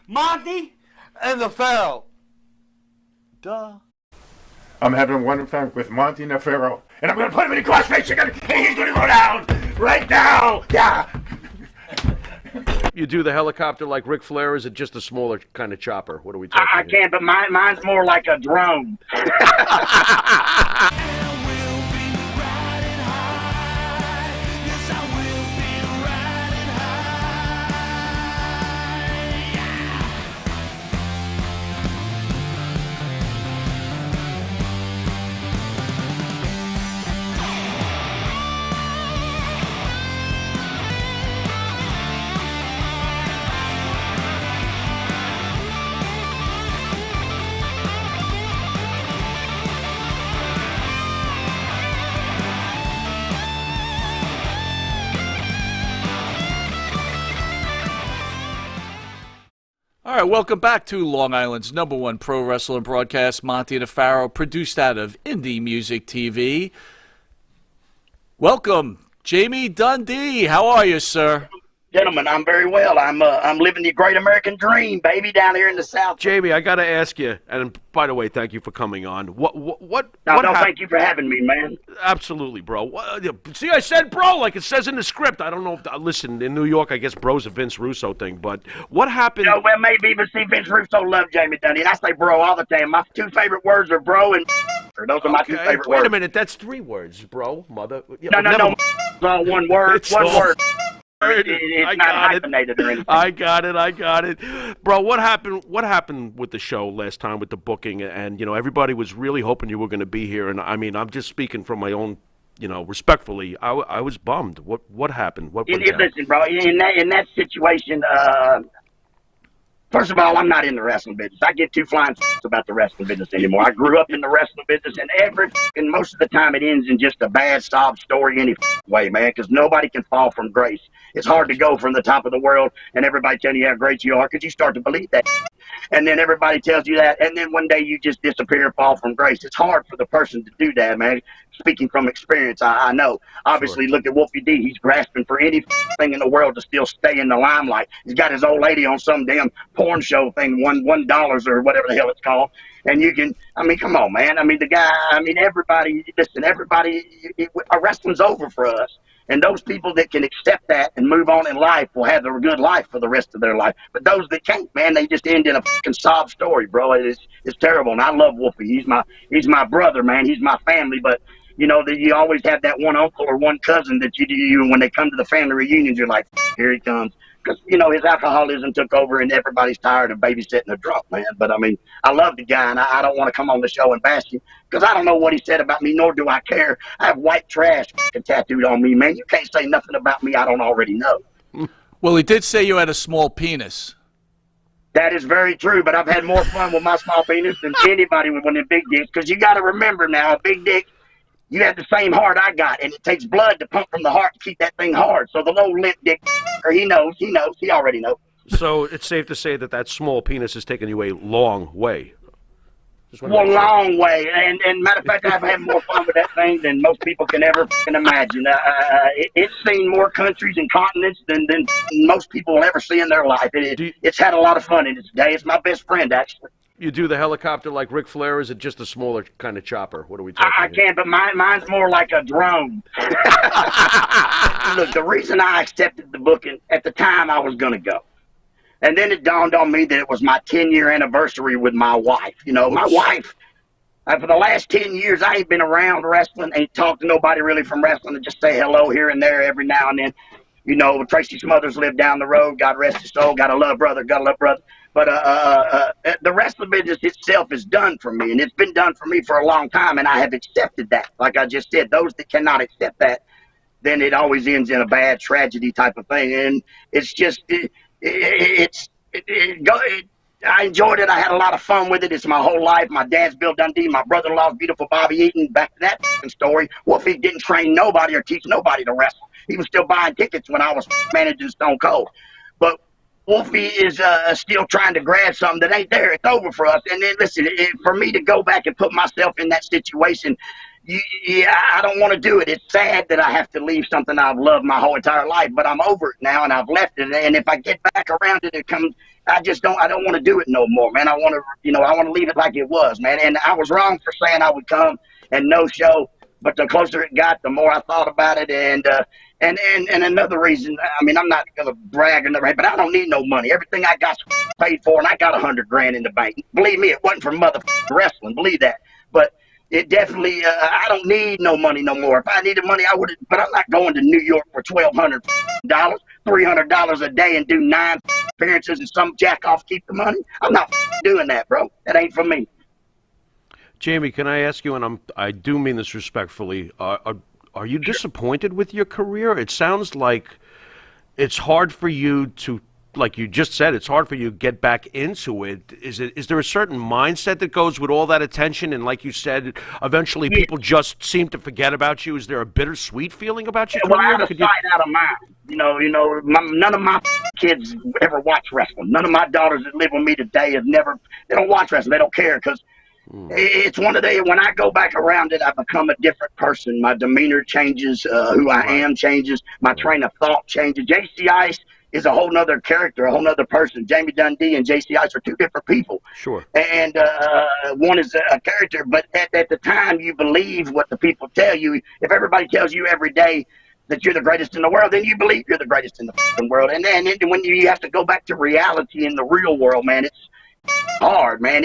Monty and the Pharaoh. Duh. I'm having one fun with Monty and the Pharaoh, and I'm gonna put him in a crossface chicken, and he's gonna go down right now. Yeah. You do the helicopter like Ric Flair, or is it just a smaller kind of chopper? What are we talking I can't, but mine's more like a drone. All right, welcome back to Long Island's #1 pro wrestling broadcast, Monty and the Pharaoh, produced out of Indie Music TV. Welcome, Jamie Dundee. How are you, sir? Gentlemen, I'm very well. I'm living the great American dream, baby, down here in the South. Jamie, I got to ask you, and by the way, thank you for coming on. What Thank you for having me, man. Absolutely, bro. See, I said bro like it says in the script. I don't know if, listen, in New York, I guess bro's a Vince Russo thing, but what happened? No, well, maybe, but see, Vince Russo loved Jamie Dundee, and I say bro all the time. My two favorite words are bro and those are my two favorite words. Wait a minute, that's 3 words, bro, mother. Yeah, no. It's all one word. It's one all... word. It's not hyphenated or anything. I got it. Bro, what happened with the show last time with the booking? And, everybody was really hoping you were going to be here. And, I mean, I'm just speaking from my own, respectfully. I was bummed. What happened? Listen, bro, in that situation, first of all, I'm not in the wrestling business. I get too flying about the wrestling business anymore. I grew up in the wrestling business, and most of the time it ends in just a bad sob story any way, man, because nobody can fall from grace. It's hard to go from the top of the world and everybody telling you how great you are because you start to believe that. And then everybody tells you that, and then one day you just disappear and fall from grace. It's hard for the person to do that, man. Speaking from experience, I know. Obviously, Sure. Look at Wolfie D. He's grasping for anything in the world to still stay in the limelight. He's got his old lady on some damn porn show thing, $1 or whatever the hell it's called. And you can, come on, man. The guy, everybody, listen, wrestling's over for us. And those people that can accept that and move on in life will have a good life for the rest of their life. But those that can't, man, they just end in a fucking sob story, bro. It's terrible. And I love Wolfie. He's my brother, man. He's my family. But you always have that one uncle or one cousin that you do when they come to the family reunions. You're like, here he comes. Because, his alcoholism took over and everybody's tired of babysitting a drunk, man. But, I love the guy, and I don't want to come on the show and bash him because I don't know what he said about me, nor do I care. I have white trash tattooed on me, man. You can't say nothing about me I don't already know. Well, he did say you had a small penis. That is very true, but I've had more fun with my small penis than anybody with one of the big dicks because you got to remember now, a big dick, you have the same heart I got, and it takes blood to pump from the heart to keep that thing hard. So the little limp dick, he already knows. So it's safe to say that small penis has taken you a long way. Long way. And matter of fact, I've had more fun with that thing than most people can ever imagine. It's seen more countries and continents than most people will ever see in their life. It's had a lot of fun in its day. It's my best friend, actually. You do the helicopter like Ric Flair, or is it just a smaller kind of chopper? What are we talking I can't, but mine's more like a drone. Look, the reason I accepted the booking, at the time I was going to go. And then it dawned on me that it was my 10-year anniversary with my wife. My wife, for the last 10 years, I ain't been around wrestling, ain't talked to nobody really from wrestling, and just say hello here and there every now and then. Tracy Smothers lived down the road, God rest his soul, gotta love brother. But the wrestling business itself is done for me, and it's been done for me for a long time, and I have accepted that. Like I just said, those that cannot accept that, then it always ends in a bad tragedy type of thing. And it's just, I enjoyed it. I had a lot of fun with it. It's my whole life. My dad's Bill Dundee. My brother-in-law's beautiful Bobby Eaton. Back to that story. Wolfie didn't train nobody or teach nobody to wrestle. He was still buying tickets when I was managing Stone Cold. But Wolfie is still trying to grab something that ain't there. It's over for us. And then, listen, for me to go back and put myself in that situation, Yeah, I don't want to do it. It's sad that I have to leave something I've loved my whole entire life, but I'm over it now, and I've left it. And if I get back around it, it comes. I don't want to do it no more, man. I want to, I want to leave it like it was, man. And I was wrong for saying I would come and no show, but the closer it got, the more I thought about it. And another reason, I mean, I'm not gonna brag or nothing, but I don't need no money. Everything I got's paid for, and I got $100,000 in the bank. Believe me, it wasn't for motherfucking wrestling. Believe that, but. It definitely, I don't need no money no more. If I needed money, I would have, but I'm not going to New York for $1,200, $300 a day and do 9 appearances and some jack off keep the money. I'm not doing that, bro. That ain't for me. Jamie, can I ask you, and I do mean this respectfully, are you disappointed with your career? It sounds like it's hard for you to, like you just said, it's hard for you to get back into it. Is there a certain mindset that goes with all that attention? And like you said, eventually people just seem to forget about you. Is there a bittersweet feeling about your career? Well, out of sight, out of mind. None of my kids ever watch wrestling. None of my daughters that live with me today they don't watch wrestling. They don't care because it's one of the, when I go back around it, I become a different person. My demeanor changes, who I am changes, my train of thought changes. JC Ice is a whole nother character, a whole nother person. Jamie Dundee and JC Ice are 2 different people. Sure. And one is a character, but at the time you believe what the people tell you. If everybody tells you every day that you're the greatest in the world, then you believe you're the greatest in the world. And then when you have to go back to reality in the real world, man, it's hard, man.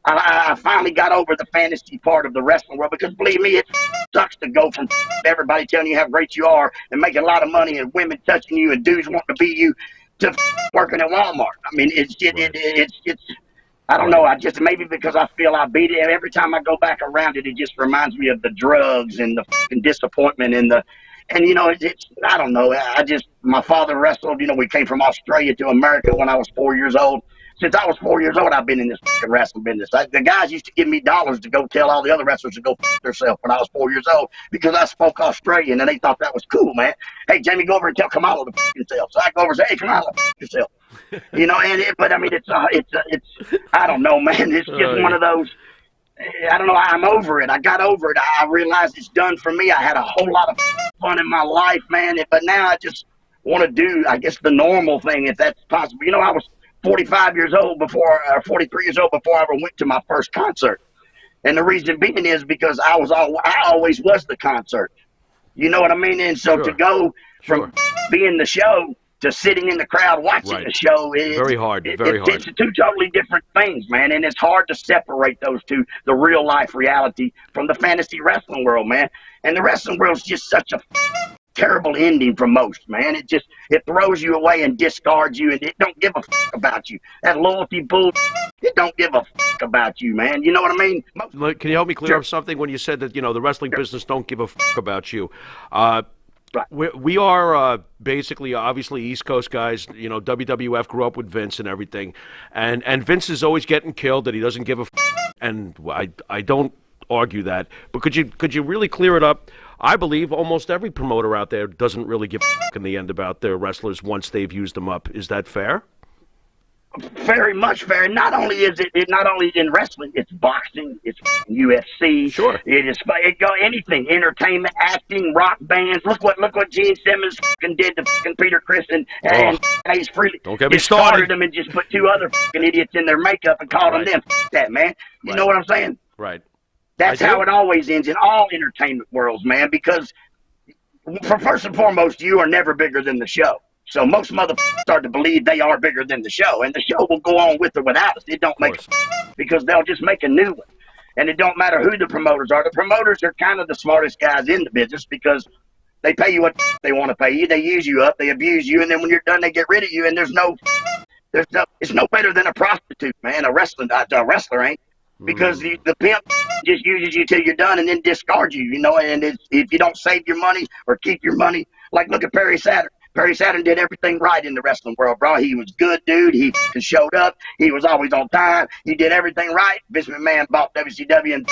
I finally got over the fantasy part of the wrestling world because, believe me, it sucks to go from everybody telling you how great you are and making a lot of money and women touching you and dudes wanting to be you to working at Walmart. I mean, it's I don't know. I just, maybe because I feel I beat it. Every time I go back around it, it just reminds me of the drugs and the fucking disappointment and it's I don't know. My father wrestled. We came from Australia to America when I was 4 years old. Since I was 4 years old, I've been in this fucking wrestling business. The guys used to give me dollars to go tell all the other wrestlers to go themselves when I was 4 years old because I spoke Australian and they thought that was cool, man. Hey, Jamie, go over and tell Kamala to yourself. So I go over and say, hey, Kamala, yourself. But I mean, it's I don't know, man. It's just one of those. I don't know. I'm over it. I got over it. I realized it's done for me. I had a whole lot of fun in my life, man. But now I just want to do, I guess, the normal thing, if that's possible. I was 45 years old or 43 years old before I ever went to my first concert. And the reason being is because I always was the concert. You know what I mean? And so to go from being the show to sitting in the crowd watching the show is very hard. It's 2 totally different things, man. And it's hard to separate those two, the real life reality from the fantasy wrestling world, man. And the wrestling world's just such a terrible ending for most, man. It throws you away and discards you, and it don't give a fuck about you. That loyalty bull, it don't give a fuck about you, man. You know what I mean? Can you help me clear up something when you said that the wrestling business don't give a fuck about you? We are basically, obviously, East Coast guys. WWF grew up with Vince and everything, and Vince is always getting killed. That he doesn't give a fuck, and I don't argue that. But could you really clear it up? I believe almost every promoter out there doesn't really give a fuck in the end about their wrestlers once they've used them up. Is that fair? Very much fair. Not only is it not only in wrestling, it's boxing, it's UFC. Sure. It go anything, entertainment, acting, rock bands. Look what Gene Simmons fucking did to fucking Peter Criss and Ace Frehley. Don't get me started them and just put 2 other fucking idiots in their makeup and called them them. That, man. You know what I'm saying? Right. That's how it always ends in all entertainment worlds, man, because first and foremost, you are never bigger than the show. So most motherfuckers start to believe they are bigger than the show, and the show will go on with or without us. It don't make because they'll just make a new one. And it don't matter who the promoters are. The promoters are kind of the smartest guys in the business because they pay you what they want to pay you. They use you up, they abuse you, and then when you're done, they get rid of you, and it's no better than a prostitute, man. A wrestler ain't. Because the pimp just uses you till you're done and then discards you, and if you don't save your money or keep your money, like look at Perry Saturn. Perry Saturn did everything right in the wrestling world, bro. He was good, dude. He showed up. He was always on time. He did everything right. Vince McMahon bought WCW, and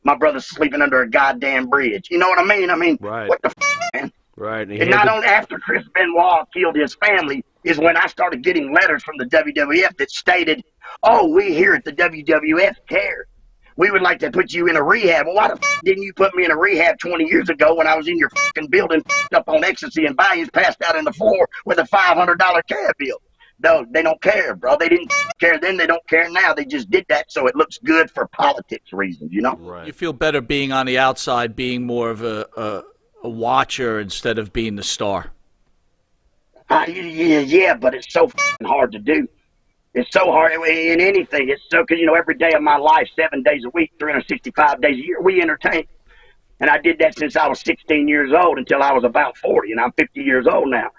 my brother's sleeping under a goddamn bridge. You know what I mean? What the man? Right. And not only after Chris Benoit killed his family is when I started getting letters from the WWF that stated, oh, we here at the WWF care. we would like to put you in a rehab. Well, why the didn't you put me in a rehab 20 years ago when I was in your building up on ecstasy and Valiums passed out on the floor with a $500 care bill? No, they don't care, bro. They didn't care then. They don't care now. They just did that so it looks good for politics reasons, you know? Right. You feel better being on the outside, being more of a watcher instead of being the star. Yeah, but it's so hard to do. It's so hard in anything. It's so, because, every day of my life, 7 days a week, 365 days a year, we entertain. And I did that since I was 16 years old until I was about 40, and I'm 50 years old now.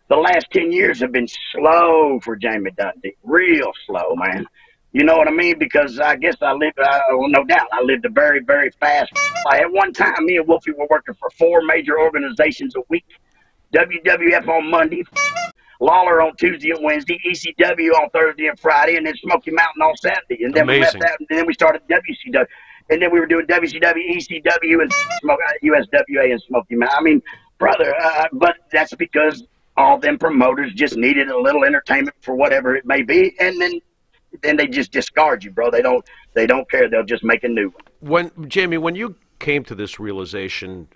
The last 10 years have been slow for Jamie Dundee. Real slow, man. You know what I mean? Because I guess no doubt, I lived a very, very fast life. At one time, me and Wolfie were working for 4 major organizations a week. WWF on Monday, Lawler on Tuesday and Wednesday, ECW on Thursday and Friday, and then Smoky Mountain on Saturday. And then we left that, and then we started WCW. And then we were doing WCW, ECW, and USWA and Smoky Mountain. I mean, brother, but that's because all them promoters just needed a little entertainment for whatever it may be, and then they just discard you, bro. They don't care. They'll just make a new one. Jamie, when you came to this realization,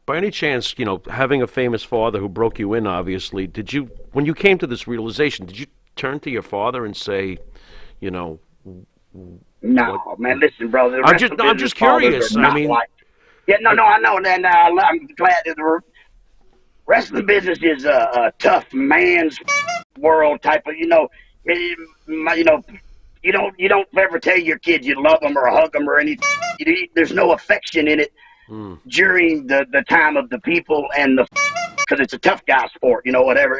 by any chance, having a famous father who broke you in, obviously, when you came to this realization, did you turn to your father and say, No, man. Listen, brother. I'm just curious. I mean, no, I know, and I'm glad that the wrestling business is a tough man's world type of. You don't ever tell your kids you love them or hug them or anything. There's no affection in it. During the time of the people and because it's a tough guy sport, whatever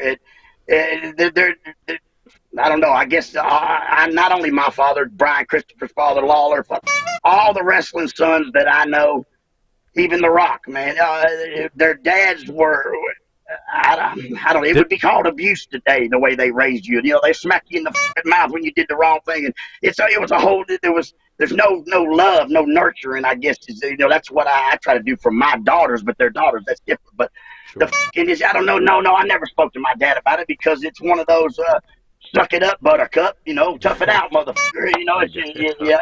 I don't know. I guess I'm not only my father, Brian Christopher's father, Lawler, all the wrestling sons that I know, even The Rock, man, their dads were. I don't. It would be called abuse today, the way they raised you. They smack you in the mouth when you did the wrong thing, and it was a whole. There's no love, no nurturing. I guess that's what I try to do for my daughters, but their daughters, that's different. But sure. I don't know. No, I never spoke to my dad about it because it's one of those suck it up, buttercup. Tough it out, motherfucker.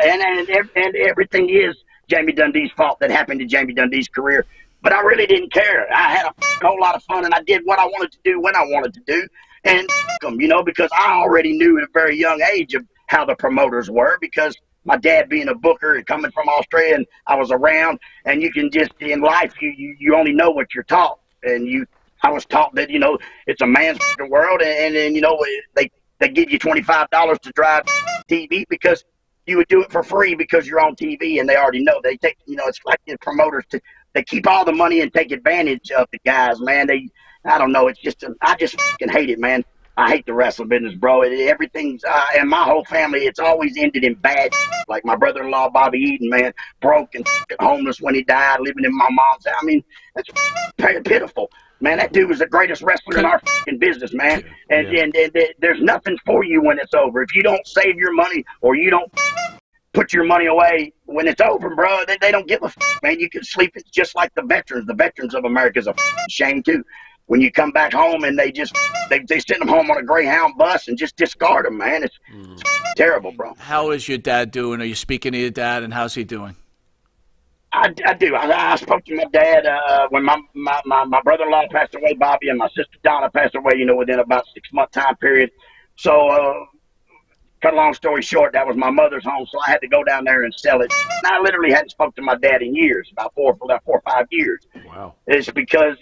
And everything is Jamie Dundee's fault that happened to Jamie Dundee's career. But I really didn't care. I had a whole lot of fun, and I did what I wanted to do when I wanted to do, and them, because I already knew at a very young age of how the promoters were, because my dad being a booker and coming from Australia, and I was around, and you can just, in life, you only know what you're taught, and I was taught that, it's a man's world, and they give you $25 to drive TV because you would do it for free because you're on TV, and they already know. They take, it's like the promoters they keep all the money and take advantage of the guys, man. I don't know. It's just, I just fucking hate it, man. I hate the wrestling business, bro. Everything's, and my whole family, it's always ended in bad. Like my brother-in-law, Bobby Eaton, man, broke and homeless when he died, living in my mom's house. I mean, that's pitiful. Man, that dude was the greatest wrestler in our fucking business, man. And there's nothing for you when it's over. If you don't save your money or you don't put your money away when it's over, bro, they don't give a fuck, man. You can sleep. It's just like the veterans. The veterans of America is a shame, too. When you come back home and they send them home on a Greyhound bus and just discard them, man. It's terrible, bro. How is your dad doing? Are you speaking to your dad, and how's he doing? I do. I spoke to my dad when my brother-in-law passed away, Bobby, and my sister Donna passed away, within about 6-month time period. So, cut a long story short, that was my mother's home, so I had to go down there and sell it. And I literally hadn't spoken to my dad in years, about 4 or 5 years. Wow. It's because,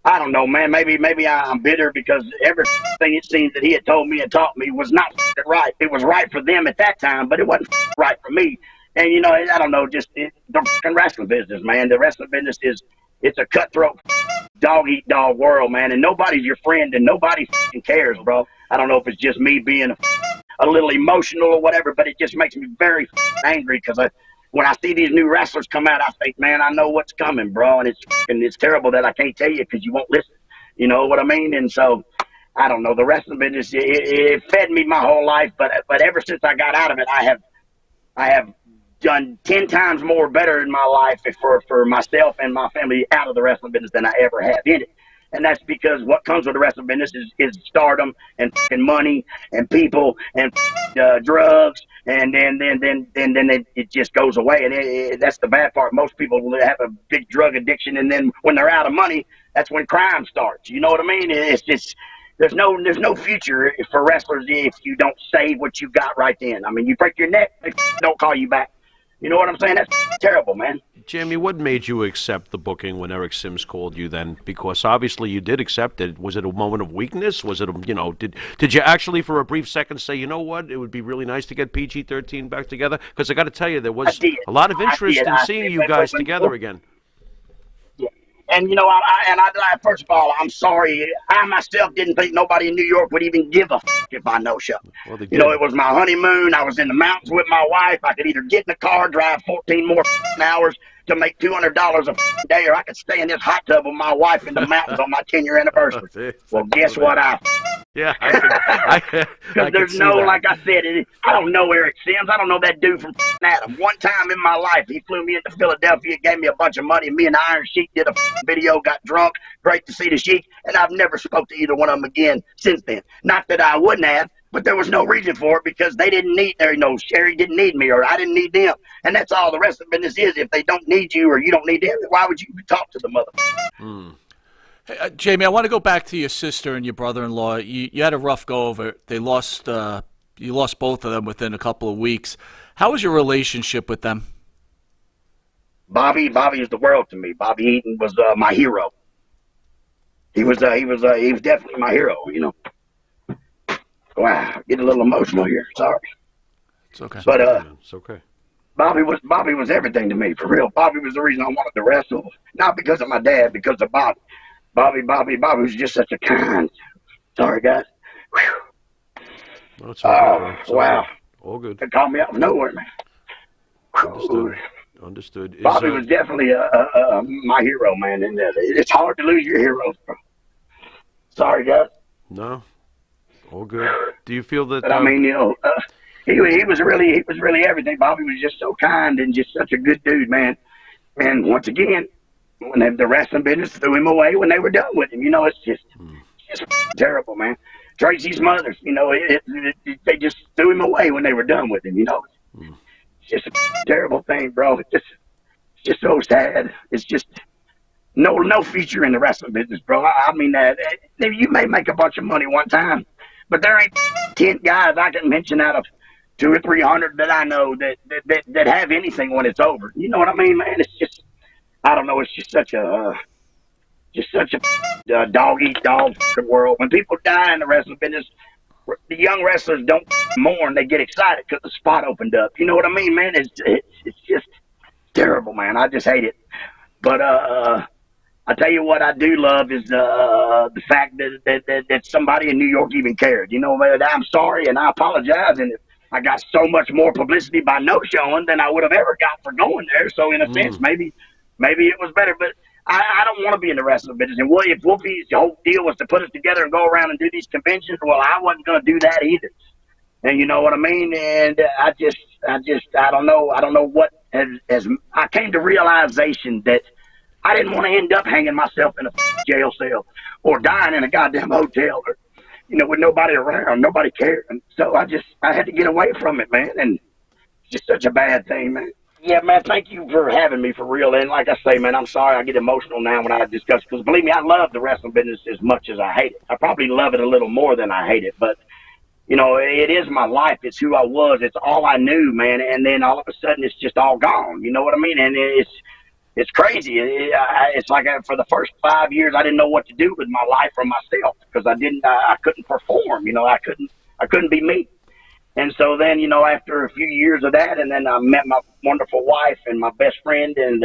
I don't know, man, maybe I'm bitter because everything it seems that he had told me and taught me was not right. It was right for them at that time, but it wasn't right for me. And, I don't know, just the wrestling business, man. The wrestling business it's a cutthroat dog-eat-dog world, man, and nobody's your friend and nobody cares, bro. I don't know if it's just me being a little emotional or whatever, but it just makes me very angry because when I see these new wrestlers come out, I think, man, I know what's coming, bro, and it's terrible that I can't tell you because you won't listen. You know what I mean? And so, I don't know, the wrestling business, it fed me my whole life, but ever since I got out of it, I have done 10 times more better in my life for myself and my family out of the wrestling business than I ever have in it. And that's because what comes with the wrestling business is stardom and money and people and drugs, and then it just goes away. And that's the bad part. Most people have a big drug addiction, and then when they're out of money, that's when crime starts. You know what I mean? It's just there's no future for wrestlers if you don't save what you got right then. I mean, you break your neck, they don't call you back. You know what I'm saying? That's terrible, man. Jimmy, what made you accept the booking when Eric Sims called you then? Because obviously you did accept it. Was it a moment of weakness? Was it, did you actually for a brief second say, you know what, it would be really nice to get PG-13 back together? Because I got to tell you, there was a lot of interest in seeing you guys together again. And, first of all, I'm sorry. I myself didn't think nobody in New York would even give a if I no-show. Well, they did. You know, it was my honeymoon. I was in the mountains with my wife. I could either get in the car, drive 14 more hours to make $200 a day, or I could stay in this hot tub with my wife in the mountains on my 10-year anniversary. Well, guess what? Yeah, I there's no, like I said, I don't know Eric Sims. I don't know that dude from Adam. One time in my life, he flew me into Philadelphia, gave me a bunch of money. Me and the Iron Sheik did a video, got drunk. Great to see the Sheik, and I've never spoke to either one of them again since then. Not that I wouldn't have, but there was no reason for it because they didn't need, Sherry didn't need me, or I didn't need them. And that's all the rest of the business is. If they don't need you or you don't need them, why would you talk to the mother? Hey, Jamie, I want to go back to your sister and your brother-in-law. You had a rough go over it. They lost. You lost both of them within a couple of weeks. How was your relationship with them? Bobby is the world to me. Bobby Eaton was my hero. He was definitely my hero. You know. Wow, I get a little emotional here. Sorry. It's okay. But it's okay. Bobby was everything to me, for real. Bobby was the reason I wanted to wrestle, not because of my dad, because of Bobby. Bobby was just such a kind. Sorry, guys. Whew. No, it's all right, wow. All good. They called me out of nowhere, man. Understood. Bobby was definitely my hero, man. And it's hard to lose your heroes, bro. Sorry, guys. No, all good. Do you feel that? But I mean, he was really everything. Bobby was just so kind and just such a good dude, man. And once again, when the wrestling business threw him away when they were done with him, it's just terrible, man. Tracy's mothers, they just threw him away when they were done with him, It's just a terrible thing, bro. It's just so sad. It's just no future in the wrestling business, bro. I mean, you may make a bunch of money one time, but there ain't 10 guys I can mention out of 200 or 300 that I know that have anything when it's over. You know what I mean, man? It's just, I don't know. It's just such a dog eat dog world. When people die in the wrestling business, the young wrestlers don't mourn; they get excited because the spot opened up. You know what I mean, man? It's just terrible, man. I just hate it. But I tell you what, I do love is the fact that somebody in New York even cared. I'm sorry and I apologize, and I got so much more publicity by no showing than I would have ever got for going there. So in a sense, maybe it was better, but I don't want to be in the wrestling business. And if Wolfie's whole deal was to put us together and go around and do these conventions, well, I wasn't going to do that either. And you know what I mean? And I don't know what I came to realization that I didn't want to end up hanging myself in a jail cell or dying in a goddamn hotel or, with nobody around, nobody cared. And so I had to get away from it, man. And it's just such a bad thing, man. Yeah, man, thank you for having me, for real. And like I say, man, I'm sorry I get emotional now when I discuss, because believe me, I love the wrestling business as much as I hate it. I probably love it a little more than I hate it, but, it is my life. It's who I was. It's all I knew, man. And then all of a sudden, it's just all gone. You know what I mean? And it's crazy. It's like for the first 5 years, I didn't know what to do with my life or myself because I couldn't perform. I couldn't be me. And so then, after a few years of that, and then I met my wonderful wife and my best friend, and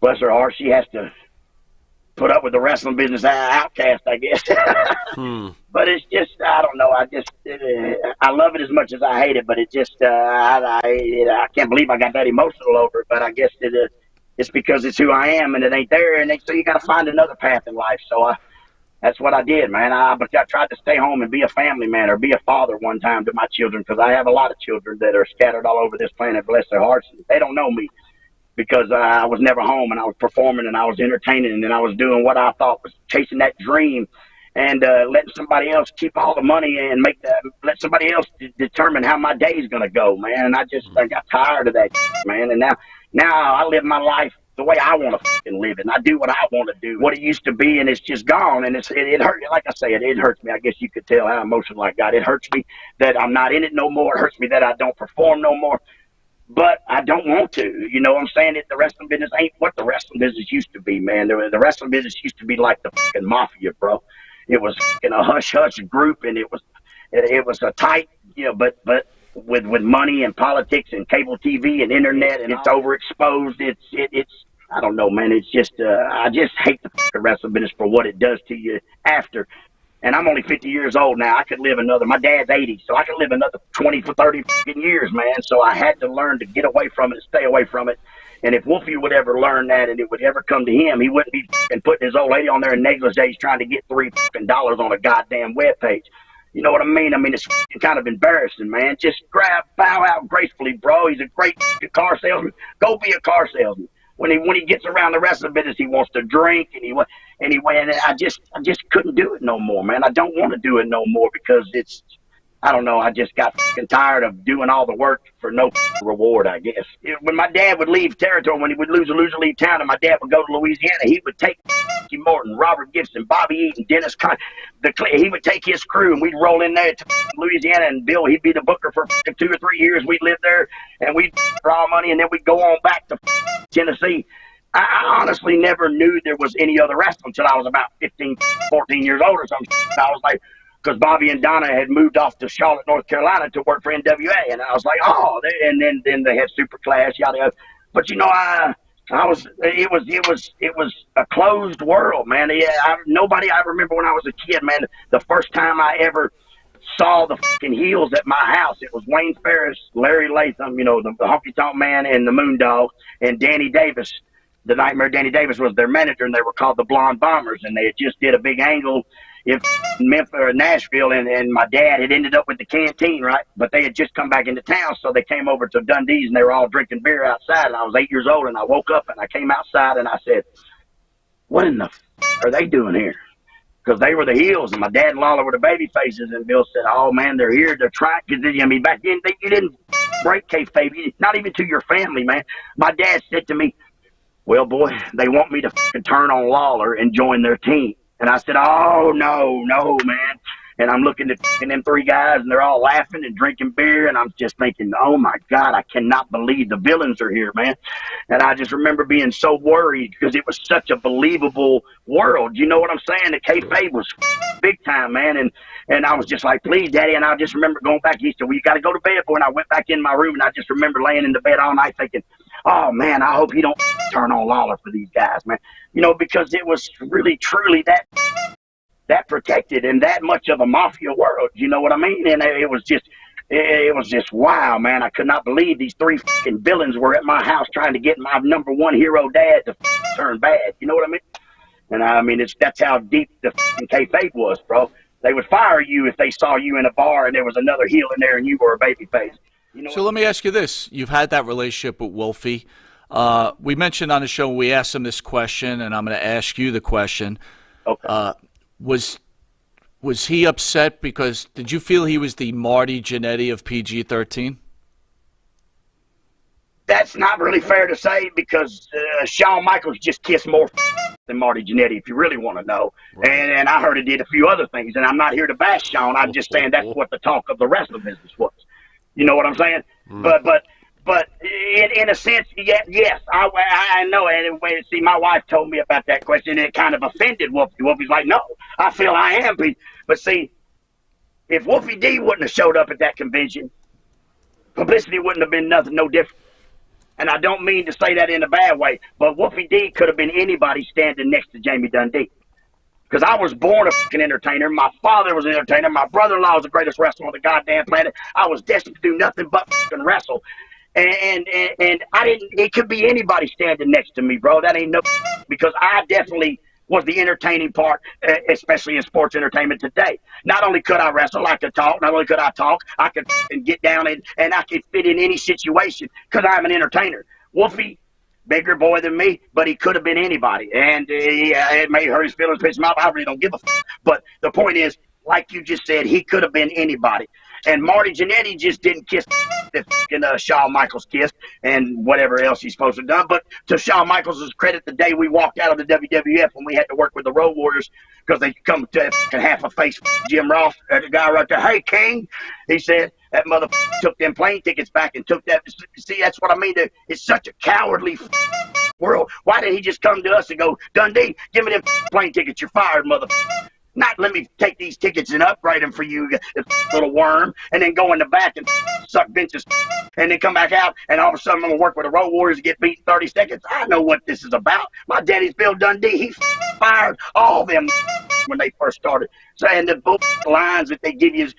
bless her heart, she has to put up with the wrestling business outcast, I guess. But it's just, I don't know. I love it as much as I hate it, but it just, I can't believe I got that emotional over it. But I guess it's because it's who I am, and it ain't there. And so you got to find another path in life. So that's what I did, man. But I tried to stay home and be a family man or be a father one time to my children, because I have a lot of children that are scattered all over this planet, bless their hearts. They don't know me. because I was never home, and I was performing, and I was entertaining, and I was doing what I thought was chasing that dream, and letting somebody else keep all the money and let somebody else determine how my day's gonna go, man. And I got tired of that, man. And now I live my life the way I want to live it. And I do what I want to do, what it used to be, and it's just gone. And it hurt. Like I say, it hurts me. I guess you could tell how emotional I got. It hurts me that I'm not in it no more. It hurts me that I don't perform no more. But I don't want to. You know what I'm saying? The wrestling business ain't what the wrestling business used to be, man. The wrestling business used to be like the fucking mafia, bro. It was a hush-hush group, and it was a tight, but with money and politics and cable TV and internet, and it's overexposed. It's I don't know, man. It's just I just hate the wrestling business for what it does to you after. And I'm only 50 years old now. I could live my dad's 80, so I could live another 20 for 30 years, man. So I had to learn to get away from it and stay away from it. And if Wolfie would ever learn that and it would ever come to him, he wouldn't be putting his old lady on there in negligees trying to get $3 on a goddamn webpage. You know what I mean? I mean, it's kind of embarrassing, man. Just bow out gracefully, bro. He's a great car salesman. Go be a car salesman. When he gets around the rest of the business, he wants to drink, and I just couldn't do it no more, man. I don't want to do it no more because I don't know. I just got tired of doing all the work for no reward, I guess. When my dad would leave territory, when he would lose leave town, and my dad would go to Louisiana, he would take Ricky Morton, Robert Gibson, Bobby Eaton, Dennis Conn. He would take his crew, and we'd roll in there to Louisiana, and Bill, he'd be the booker for 2 or 3 years. We'd live there, and we'd draw money, and then we'd go on back to Tennessee. I honestly never knew there was any other wrestling until I was about 15, 14 years old or something. I was like, because Bobby and Donna had moved off to Charlotte, North Carolina to work for NWA. And I was like, oh, and then they had Super Class, yada, yada. But, it was a closed world, man. Yeah, I remember when I was a kid, man, the first time I ever saw the fucking heels at my house, it was Wayne Ferris, Larry Latham, the Honky Tonk Man and the Moondog, and Danny Davis. The Nightmare Danny Davis was their manager, and they were called the Blonde Bombers, and they had just did a big angle in Memphis or Nashville, and my dad had ended up with the Canteen, right? But they had just come back into town, so they came over to Dundee's, and they were all drinking beer outside, and I was 8 years old, and I woke up, and I came outside, and I said, what in the are they doing here? Because they were the heels, and my dad and Lala were the baby faces, and Bill said, oh, man, they're here, they're trying, because, back then, you didn't break kayfabe, not even to your family, man. My dad said to me, well, boy, they want me to turn on Lawler and join their team. And I said, oh, no, man. And I'm looking at them 3 guys, and they're all laughing and drinking beer, and I'm just thinking, oh, my God, I cannot believe the villains are here, man. And I just remember being so worried because it was such a believable world. You know what I'm saying? The kayfabe was big time, man. And I was just like, please, Daddy. And I just remember going back. He said, well, you got to go to bed, boy. And I went back in my room, and I just remember laying in the bed all night thinking, oh, man, I hope you don't turn on Lawler for these guys, man. Because it was really, truly that protected and that much of a mafia world. You know what I mean? And it was just wow, man. I could not believe these 3 fucking villains were at my house trying to get my number 1 hero dad to turn bad. You know what I mean? And I mean, that's how deep the fucking kayfabe was, bro. They would fire you if they saw you in a bar and there was another heel in there and you were a babyface. So let me ask you this. You've had that relationship with Wolfie. We mentioned on the show, we asked him this question, and I'm going to ask you the question. Okay. Was he upset because did you feel he was the Marty Jannetty of PG-13? That's not really fair to say because Shawn Michaels just kissed more than Marty Jannetty, if you really want to know. Right. And I heard he did a few other things, and I'm not here to bash Shawn. I'm just saying that's what the talk of the wrestling business was. You know what I'm saying? Mm. But in a sense, yes, I know. And see, my wife told me about that question, and it kind of offended Wolfie. Wolfie's like, no, I feel I am. But see, if Wolfie D wouldn't have showed up at that convention, publicity wouldn't have been no different. And I don't mean to say that in a bad way, but Wolfie D could have been anybody standing next to Jamie Dundee. Because I was born a fucking entertainer. My father was an entertainer. My brother-in-law was the greatest wrestler on the goddamn planet. I was destined to do nothing but fucking wrestle. And I didn't, it could be anybody standing next to me, bro. That ain't no, because I definitely was the entertaining part, especially in sports entertainment today. Not only could I wrestle, I could talk. Not only could I talk, I could get down and I could fit in any situation because I'm an entertainer. Wolfie bigger boy than me, but he could have been anybody. And it may hurt his feelings, piss him off. I really don't give a f. But the point is, like you just said, he could have been anybody. And Marty Jannetty just didn't kiss that fucking Shawn Michaels kissed and whatever else he's supposed to have done. But to Shawn Michaels' credit, the day we walked out of the WWF when we had to work with the Road Warriors because they come to half a face Jim Ross, the guy right there, hey, King, he said, that motherfucker took them plane tickets back and took that. See, that's what I mean. It's such a cowardly world. Why didn't he just come to us and go, Dundee, give me them plane tickets, you're fired, motherfucker. Not let me take these tickets and upgrade them for you, little worm, and then go in the back and suck Vince's and then come back out, and all of a sudden I'm going to work with the Road Warriors and get beat in 30 seconds. I know what this is about. My daddy's Bill Dundee. He fired all them when they first started. So, and the bull lines that they give you,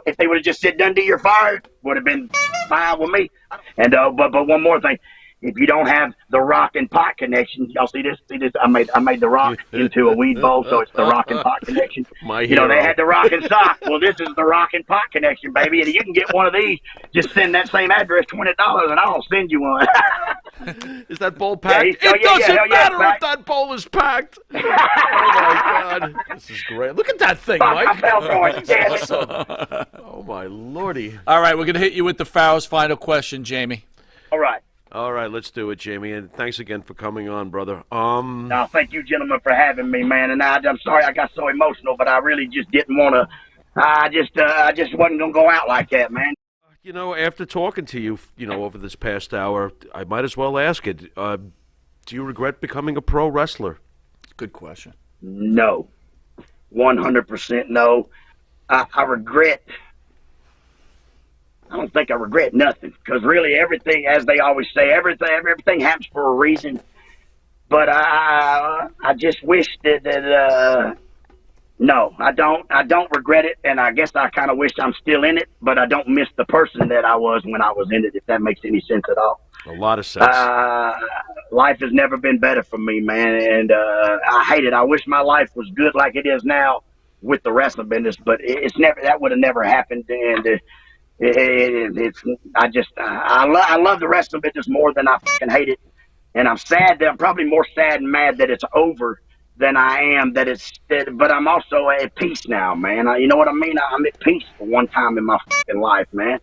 if they would have just said, Dundee, you're fired, would have been fine with me. And but one more thing. If you don't have the rock and pot connection, y'all see this? See this? I made the rock into a weed bowl, so it's the rock and pot connection. You know, they had the rock and sock. Well, this is the rock and pot connection, baby. And you can get one of these. Just send that same address, $20, and I'll send you one. Is that bowl packed? Yeah, it doesn't matter if if that bowl is packed. Oh my God, this is great. Look at that thing, Mike. I fell for it. Damn it. Oh my lordy. All right, we're gonna hit you with the Pharaoh's final question, Jamie. All right, let's do it, Jamie. And thanks again for coming on, brother. No, thank you, gentlemen, for having me, man. And I'm sorry I got so emotional, but I really just didn't want to. I just wasn't gonna go out like that, man. You know, after talking to you, over this past hour, I might as well ask it. Do you regret becoming a pro wrestler? Good question. No, 100% no. I regret. I don't think I regret nothing, because really everything, as they always say, everything happens for a reason. But I just wish that no, I don't regret it, and I guess I kind of wish I'm still in it, but I don't miss the person that I was when I was in it, if that makes any sense at all. A lot of sense. Life has never been better for me, man, and I hate it. I wish my life was good like it is now with the wrestling business, but that would have never happened, and I love the wrestling business more than I fucking hate it, and I'm probably more sad and mad that it's over than I am but I'm also at peace now, man. You know what I mean? I'm at peace for one time in my fucking life, man.